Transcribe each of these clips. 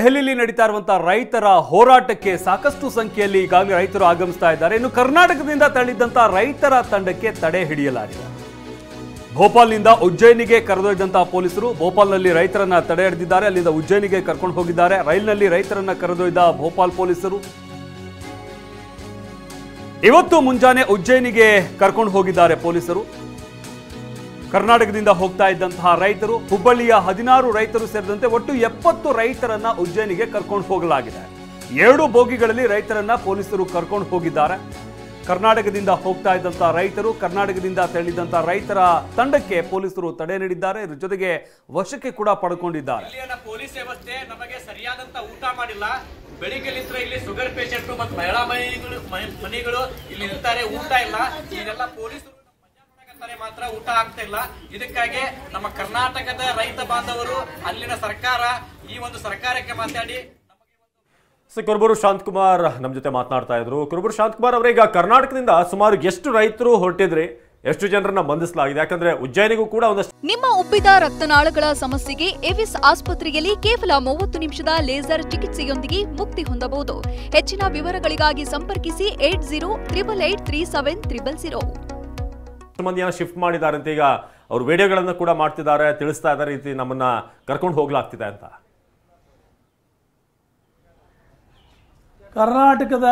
ದೆಹಲಿಯಲ್ಲಿ ನಡೀತಾ ಇರುವಂತಹ ರೈತರ ಹೋರಾಟಕ್ಕೆ ಸಾಕಷ್ಟು ಸಂಖ್ಯೆಯಲ್ಲಿ ಈಗಾಗಲೇ ರೈತರು ಆಗಮಿಸ್ತಾ ಇದ್ದಾರೆ. ಇನ್ನು ಕರ್ನಾಟಕದಿಂದ ತಳ್ಳಿದಂತಹ ರೈತರ ತಂಡಕ್ಕೆ ತಡೆ ಹಿಡಿಯಲಾಗಿದೆ. ಭೋಪಾಲ್ನಿಂದ ಉಜ್ಜಯಿನಿಗೆ ಕರೆದೊಯ್ದಂತಹ ಪೊಲೀಸರು ಭೋಪಾಲ್ನಲ್ಲಿ ರೈತರನ್ನ ತಡೆ ಹಿಡಿದಿದ್ದಾರೆ. ಅಲ್ಲಿಂದ ಉಜ್ಜಯಿನಿಗೆ ಕರ್ಕೊಂಡು ಹೋಗಿದ್ದಾರೆ. ರೈಲಿನಲ್ಲಿ ರೈತರನ್ನ ಕರೆದೊಯ್ದ ಭೋಪಾಲ್ ಪೊಲೀಸರು ಇವತ್ತು ಮುಂಜಾನೆ ಉಜ್ಜಯಿನಿಗೆ ಕರ್ಕೊಂಡು ಹೋಗಿದ್ದಾರೆ ಪೊಲೀಸರು. ಕರ್ನಾಟಕದಿಂದ ಹೋಗ್ತಾ ಇದ್ದಂತಹ ರೈತರು, ಹುಬ್ಬಳ್ಳಿಯ 16 ರೈತರು ಸೇರಿದಂತೆ ಒಟ್ಟು 70 ರೈತರನ್ನ ಉಜ್ಜಯಿನಿಗೆ ಕರ್ಕೊಂಡು ಹೋಗಲಾಗಿದೆ. 2 ಬೋಗಿಗಳಲ್ಲಿ ರೈತರನ್ನ ಪೊಲೀಸರು ಕರ್ಕೊಂಡು ಹೋಗಿದ್ದಾರೆ. ಕರ್ನಾಟಕದಿಂದ ಹೋಗ್ತಾ ಇದ್ದಂತಹ ರೈತರು, ಕರ್ನಾಟಕದಿಂದ ತೆರಳಿದಂತಹ ರೈತರ ತಂಡಕ್ಕೆ ಪೊಲೀಸರು ತಡೆ ನೀಡಿದ್ದಾರೆ. ಇದ್ರ ಜೊತೆಗೆ ವಶಕ್ಕೆ ಕೂಡ ಪಡ್ಕೊಂಡಿದ್ದಾರೆ. ಪೊಲೀಸ್ ವ್ಯವಸ್ಥೆ ನಮಗೆ ಸರಿಯಾದಂತ ಊಟ ಮಾಡಿಲ್ಲ. ಬೆಳಿಗ್ಗೆಲಿಂದ ಇಲ್ಲಿ ಶುಗರ್ ಪೇಷಂಟ್ ಮತ್ತು ಮಹಿಳಾ ಮನೆಗಳು ಇಲ್ಲಿ ಇರ್ತಾರೆ, ಊಟ ಇಲ್ಲ. ಇದೆಲ್ಲ ಪೊಲೀಸರು ಮಾತ್ರ ಊಟ ಆಗ್ತಾ ಇಲ್ಲ. ಇದಕ್ಕಾಗಿ ನಮ್ಮ ಕರ್ನಾಟಕದ ರೈತ ಬಾಂಧವರು ಅಲ್ಲಿನ ಸರ್ಕಾರ ಈ ಒಂದು ಸರ್ಕಾರಕ್ಕೆ ಮಾತಾಡಿ ಕುರುಬೂರು ಶಾಂತಕುಮಾರ್ ನಮ್ಮ ಜೊತೆ ಮಾತನಾಡ್ತಾ ಇದ್ರು. ಕುರುಬೂರು ಶಾಂತಕುಮಾರ್ ಅವರೇ, ಈಗ ಕರ್ನಾಟಕದಿಂದ ಸುಮಾರು ಎಷ್ಟು ರೈತರು ಹೊರಟಿದ್ರಿ, ಎಷ್ಟು ಜನರನ್ನ ಬಂಧಿಸಲಾಗಿದೆ? ಯಾಕಂದ್ರೆ ಉಜ್ಜಯಿನಿಗೂ ಕೂಡ ಒಂದಷ್ಟು. ನಿಮ್ಮ ಉಬ್ಬಿದ ರಕ್ತನಾಳಗಳ ಸಮಸ್ಯೆಗೆ ಎವಿಸ್ ಆಸ್ಪತ್ರೆಯಲ್ಲಿ ಕೇವಲ 30 ನಿಮಿಷದ ಲೇಸರ್ ಚಿಕಿತ್ಸೆಯೊಂದಿಗೆ ಮುಕ್ತಿ ಹೊಂದಬಹುದು. ಹೆಚ್ಚಿನ ವಿವರಗಳಿಗಾಗಿ ಸಂಪರ್ಕಿಸಿ 8088837300. ಮಂದಿಯನ್ನ ಶಿಫ್ಟ್ ಮಾಡಿದ್ದಾರೆ ಅಂತ ಈಗ ಅವ್ರು ವಿಡಿಯೋಗಳನ್ನ ಕೂಡ ಮಾಡ್ತಿದ್ದಾರೆ, ತಿಳಿಸ್ತಾ ಇದ್ದಾರೆ, ರೀತಿ ನಮ್ಮನ್ನ ಕರ್ಕೊಂಡು ಹೋಗ್ಲಾಗ್ತಿದೆ ಅಂತ. ಕರ್ನಾಟಕದ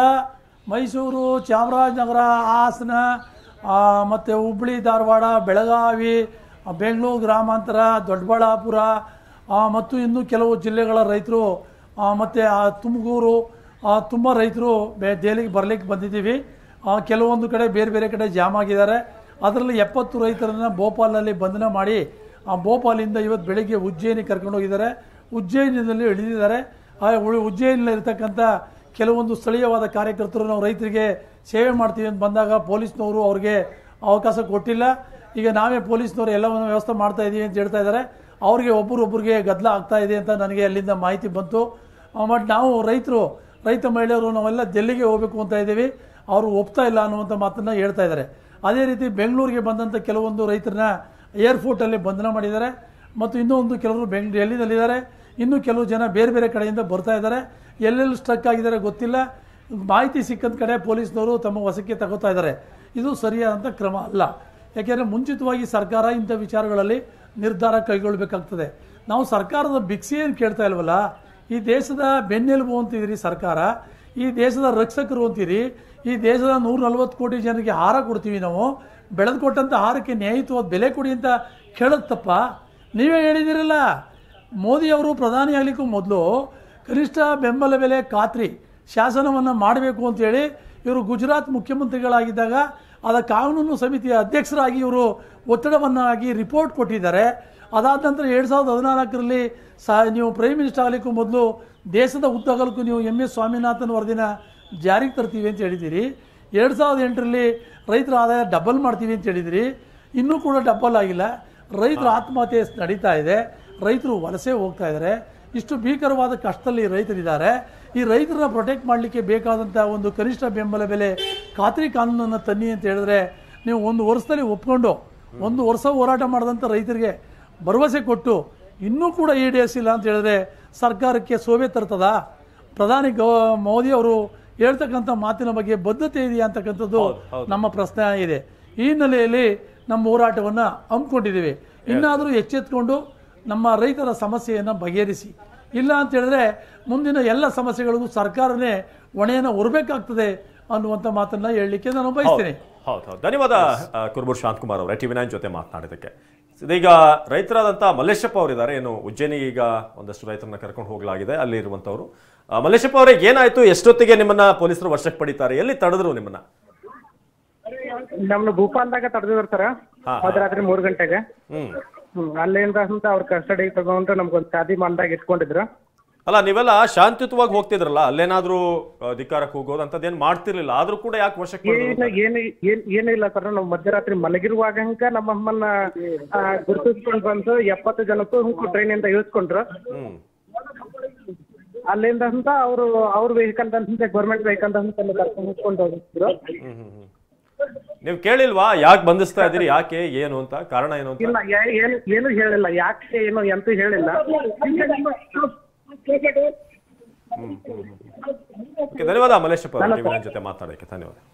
ಮೈಸೂರು, ಚಾಮರಾಜನಗರ, ಹಾಸನ ಮತ್ತು ಹುಬ್ಬಳ್ಳಿ, ಧಾರವಾಡ, ಬೆಳಗಾವಿ, ಬೆಂಗಳೂರು ಗ್ರಾಮಾಂತರ, ದೊಡ್ಡಬಳ್ಳಾಪುರ ಮತ್ತು ಇನ್ನೂ ಕೆಲವು ಜಿಲ್ಲೆಗಳ ರೈತರು ಮತ್ತು ತುಮಕೂರು ತುಂಬ ರೈತರು ದೆಹಲಿಗೆ ಬರಲಿಕ್ಕೆ ಬಂದಿದ್ದೀವಿ. ಕೆಲವೊಂದು ಕಡೆ ಬೇರೆ ಬೇರೆ ಕಡೆ ಜಾಮ್ ಆಗಿದ್ದಾರೆ. ಅದರಲ್ಲಿ 70 ರೈತರನ್ನು ಭೋಪಾಲ್ನಲ್ಲಿ ಬಂಧನ ಮಾಡಿ ಭೋಪಾಲಿಂದ ಇವತ್ತು ಬೆಳಗ್ಗೆ ಉಜ್ಜಯಿನಿ ಕರ್ಕೊಂಡು ಹೋಗಿದ್ದಾರೆ. ಉಜ್ಜಯಿನಿಯಲ್ಲಿ ಇಳಿದಿದ್ದಾರೆ. ಉಜ್ಜಯಿನಿಯಲ್ಲಿರ್ತಕ್ಕಂಥ ಕೆಲವೊಂದು ಸ್ಥಳೀಯವಾದ ಕಾರ್ಯಕರ್ತರು ನಾವು ರೈತರಿಗೆ ಸೇವೆ ಮಾಡ್ತೀವಿ ಅಂತ ಬಂದಾಗ ಪೊಲೀಸ್ನವರು ಅವ್ರಿಗೆ ಅವಕಾಶ ಕೊಟ್ಟಿಲ್ಲ. ಈಗ ನಾವೇ ಪೊಲೀಸ್ನವರು ಎಲ್ಲವನ್ನು ವ್ಯವಸ್ಥೆ ಮಾಡ್ತಾ ಇದ್ದೀವಿ ಅಂತ ಹೇಳ್ತಾ ಇದ್ದಾರೆ. ಅವ್ರಿಗೆ ಒಬ್ಬರಿಗೆ ಗದ್ದಲ ಆಗ್ತಾ ಇದೆ ಅಂತ ನನಗೆ ಅಲ್ಲಿಂದ ಮಾಹಿತಿ ಬಂತು. ಬಟ್ ನಾವು ರೈತ ಮಹಿಳೆಯರು ನಾವೆಲ್ಲ ದಿಲ್ಲಿಗೆ ಹೋಗಬೇಕು ಅಂತ ಇದ್ದೀವಿ, ಅವರು ಒಪ್ತಾ ಇಲ್ಲ ಅನ್ನುವಂಥ ಮಾತನ್ನು ಹೇಳ್ತಾ ಇದ್ದಾರೆ. ಅದೇ ರೀತಿ ಬೆಂಗಳೂರಿಗೆ ಬಂದಂಥ ಕೆಲವೊಂದು ರೈತರನ್ನ ಏರ್ಪೋರ್ಟಲ್ಲಿ ಬಂಧನ ಮಾಡಿದ್ದಾರೆ. ಮತ್ತು ಇನ್ನೊಂದು ಕೆಲವರು ಡೆಲ್ಲಿನಲ್ಲಿದ್ದಾರೆ. ಇನ್ನೂ ಕೆಲವು ಜನ ಬೇರೆ ಬೇರೆ ಕಡೆಯಿಂದ ಬರ್ತಾ ಇದ್ದಾರೆ. ಎಲ್ಲೆಲ್ಲಿ ಸ್ಟ್ರಕ್ ಆಗಿದ್ದಾರೆ ಗೊತ್ತಿಲ್ಲ. ಮಾಹಿತಿ ಸಿಕ್ಕಂತ ಕಡೆ ಪೊಲೀಸ್ನವರು ತಮ್ಮ ವಶಕ್ಕೆ ತಗೋತಾ ಇದ್ದಾರೆ. ಇದು ಸರಿಯಾದಂಥ ಕ್ರಮ ಅಲ್ಲ. ಯಾಕೆಂದರೆ ಮುಂಚಿತವಾಗಿ ಸರ್ಕಾರ ಇಂಥ ವಿಚಾರಗಳಲ್ಲಿ ನಿರ್ಧಾರ ಕೈಗೊಳ್ಳಬೇಕಾಗ್ತದೆ. ನಾವು ಸರ್ಕಾರದ ಭಿಕ್ಷೆ ಏನು ಕೇಳ್ತಾ ಇಲ್ವಲ್ಲ. ಈ ದೇಶದ ಬೆನ್ನೆಲುಬು ಅಂತಿದ್ದೀರಿ ಸರ್ಕಾರ, ಈ ದೇಶದ ರಕ್ಷಕರು ಅಂತೀರಿ. ಈ ದೇಶದ 140 ಕೋಟಿ ಜನರಿಗೆ ಆಹಾರ ಕೊಡ್ತೀವಿ ನಾವು. ಬೆಳೆದು ಕೊಟ್ಟಂಥ ಆಹಾರಕ್ಕೆ ನ್ಯಾಯಯುತವಾದ ಬೆಲೆ ಕೊಡಿ ಅಂತ ಕೇಳೋದು ತಪ್ಪ? ನೀವೇ ಹೇಳಿದಿರಲ್ಲ, ಮೋದಿಯವರು ಪ್ರಧಾನಿ ಆಗಲಿಕ್ಕೂ ಮೊದಲು ಕನಿಷ್ಠ ಬೆಂಬಲ ಬೆಲೆ ಖಾತ್ರಿ ಶಾಸನವನ್ನು ಮಾಡಬೇಕು ಅಂತೇಳಿ ಇವರು ಗುಜರಾತ್ ಮುಖ್ಯಮಂತ್ರಿಗಳಾಗಿದ್ದಾಗ ಅದ ಕಾನೂನು ಸಮಿತಿಯ ಅಧ್ಯಕ್ಷರಾಗಿ ಇವರು ಒತ್ತಡವನ್ನಾಗಿ ರಿಪೋರ್ಟ್ ಕೊಟ್ಟಿದ್ದಾರೆ. ಅದಾದ ನಂತರ 2014ರಲ್ಲಿ ನೀವು ಪ್ರೈಮ್ ಮಿನಿಸ್ಟರ್ ಆಗಲಿಕ್ಕೂ ಮೊದಲು ದೇಶದ ಉದ್ದಗಲಕ್ಕೂ ನೀವು MS ಸ್ವಾಮಿನಾಥನ್ ವರದಿನ ಜಾರಿಗೆ ತರ್ತೀವಿ ಅಂತ ಹೇಳಿದ್ದೀರಿ. 2008ರಲ್ಲಿ ರೈತರ ಆದಾಯ ಡಬಲ್ ಮಾಡ್ತೀವಿ ಅಂತ ಹೇಳಿದಿರಿ. ಇನ್ನೂ ಕೂಡ ಡಬಲ್ ಆಗಿಲ್ಲ. ರೈತರ ಆತ್ಮಹತ್ಯೆ ನಡೀತಾ ಇದೆ, ರೈತರು ವಲಸೆ ಹೋಗ್ತಾ ಇದ್ದಾರೆ. ಇಷ್ಟು ಭೀಕರವಾದ ಕಷ್ಟದಲ್ಲಿ ರೈತರಿದ್ದಾರೆ. ಈ ರೈತರನ್ನ ಪ್ರೊಟೆಕ್ಟ್ ಮಾಡಲಿಕ್ಕೆ ಬೇಕಾದಂಥ ಒಂದು ಕನಿಷ್ಠ ಬೆಂಬಲ ಬೆಲೆ ಖಾತ್ರಿ ಕಾನೂನನ್ನು ತನ್ನಿ ಅಂತ ಹೇಳಿದ್ರೆ ನೀವು 1 ವರ್ಷದಲ್ಲಿ ಒಪ್ಕೊಂಡು 1 ವರ್ಷ ಹೋರಾಟ ಮಾಡಿದಂಥ ರೈತರಿಗೆ ಭರವಸೆ ಕೊಟ್ಟು ಇನ್ನೂ ಕೂಡ ಈಡೇರಿಸಿಲ್ಲ ಅಂತ ಹೇಳಿದ್ರೆ ಸರ್ಕಾರಕ್ಕೆ ಶೋಭೆ ತರ್ತದ? ಪ್ರಧಾನಿ ಮೋದಿ ಅವರು ಹೇಳ್ತಕ್ಕಂಥ ಮಾತಿನ ಬಗ್ಗೆ ಬದ್ಧತೆ ಇದೆಯಾ ಅಂತಕ್ಕಂಥದ್ದು ನಮ್ಮ ಪ್ರಶ್ನೆ ಇದೆ. ಈ ಹಿನ್ನೆಲೆಯಲ್ಲಿ ನಮ್ಮ ಹೋರಾಟವನ್ನು ಹಮ್ಮಿಕೊಂಡಿದ್ದೀವಿ. ಇನ್ನಾದರೂ ಎಚ್ಚೆತ್ಕೊಂಡು ನಮ್ಮ ರೈತರ ಸಮಸ್ಯೆಯನ್ನು ಬಗೆಹರಿಸಿ. ಇಲ್ಲ ಅಂತ ಹೇಳಿದ್ರೆ ಮುಂದಿನ ಎಲ್ಲ ಸಮಸ್ಯೆಗಳಿಗೂ ಸರ್ಕಾರನೇ ಹೊಣೆಯನ್ನು ಹೊರಬೇಕಾಗ್ತದೆ ಅನ್ನುವಂಥ ಮಾತನ್ನ ಹೇಳಲಿಕ್ಕೆ ನಾನು ಬಯಸ್ತೇನೆ. ಹೌದು, ಧನ್ಯವಾದ ಕುರುಬೂರು ಶಾಂತಕುಮಾರ್ ಅವರೇ TV9 ಜೊತೆ ಮಾತನಾಡಿದ್ದಕ್ಕೆ. ಇದೀಗ ರೈತರಾದಂಥ ಮಲ್ಲೇಶಪ್ಪ ಅವರಿದ್ದಾರೆ. ಏನು ಉಜ್ಜಯಿನಿಗೆ ಈಗ ಒಂದಷ್ಟು ರೈತರನ್ನ ಕರ್ಕೊಂಡು ಹೋಗಲಾಗಿದೆ, ಅಲ್ಲಿ ಇರುವಂತವರು. ಮಲ್ಲೇಶಪ್ಪ ಅವರೇ, ಏನಾಯ್ತು? ಎಷ್ಟೊತ್ತಿಗೆ ನಿಮ್ಮನ್ನ ಪೊಲೀಸರು ವಶಕ್ಕೆ ಪಡಿತಾರೆ? ಎಲ್ಲಿ ತಡೆದ್ರು ನಿಮ್ಮನ್ನ? ನಮ್ನ ಭೂಪಾಲ್ದಾಗ ತಡೆದಿದ್ರು ಸರ್. ಮಧ್ಯರಾತ್ರಿ 3 ಗಂಟೆಗೆ. ಅಲ್ಲಿಂದ ಅವ್ರ ಕಸ್ಟಡಿ ತಗೊಂಡು ನಮ್ಗೊಂದು ಖಾದಿ ಮಾಲ್ದಾಗ ಇಟ್ಕೊಂಡಿದ್ರು. ಅಲ್ಲ, ನೀವೆಲ್ಲ ಶಾಂತಿಯುತವಾಗಿ ಹೋಗ್ತಿದ್ರಲ್ಲ, ಅಲ್ಲೇನಾದ್ರೂ ಧಿಕ್ಕಾರಕ್ಕೆ ಹೋಗೋದು ಅಂತದೇನ್ ಮಾಡ್ತಿರ್ಲಿಲ್ಲ, ಆದ್ರೂ ಕೂಡ ಯಾಕೆ ವಶಕ್ಕೆ? ಏನಿಲ್ಲ ಸರ್, ನಾವು ಮಧ್ಯರಾತ್ರಿ ಮಲಗಿರುವಾಗ ನಮ್ಮಮ್ಮನ್ನ ಗುರುತಿಸ್ಕೊಂಡು ಬಂದು 70 ಜನಕ್ಕೂ ಟ್ರೈನ್ ಇಂದ ಇಳಿಸ್ಕೊಂಡ್ರು. ಅಲ್ಲಿಂದ ಅಂತ ಅವ್ರ ವೆಹಿಕಲ್ ಗೌರ್ಮೆಂಟ್ ವೆಹಿಕಲ್ ಕರ್ಕೊಂಡು ಹೋಗಿದ್ರು. ನೀವು ಕೇಳಿಲ್ವಾ ಯಾಕೆ ಬಂಧಿಸ್ತಾ ಇದೀರಿ, ಯಾಕೆ, ಏನು ಅಂತ, ಕಾರಣ ಏನು ಅಂತ? ಇಲ್ಲ, ಏನು ಹೇಳಿಲ್ಲ, ಯಾಕೆ ಏನು ಎಂತ ಹೇಳಿಲ್ಲ. ಓಕೆ, ಧನ್ಯವಾದ ಮಲ್ಲೇಶಪ್ಪ ಅವರೇ, ಟಿವಿ9 ಜೊತೆ ಮಾತನಾಡೋಕ್ಕೆ ಧನ್ಯವಾದ.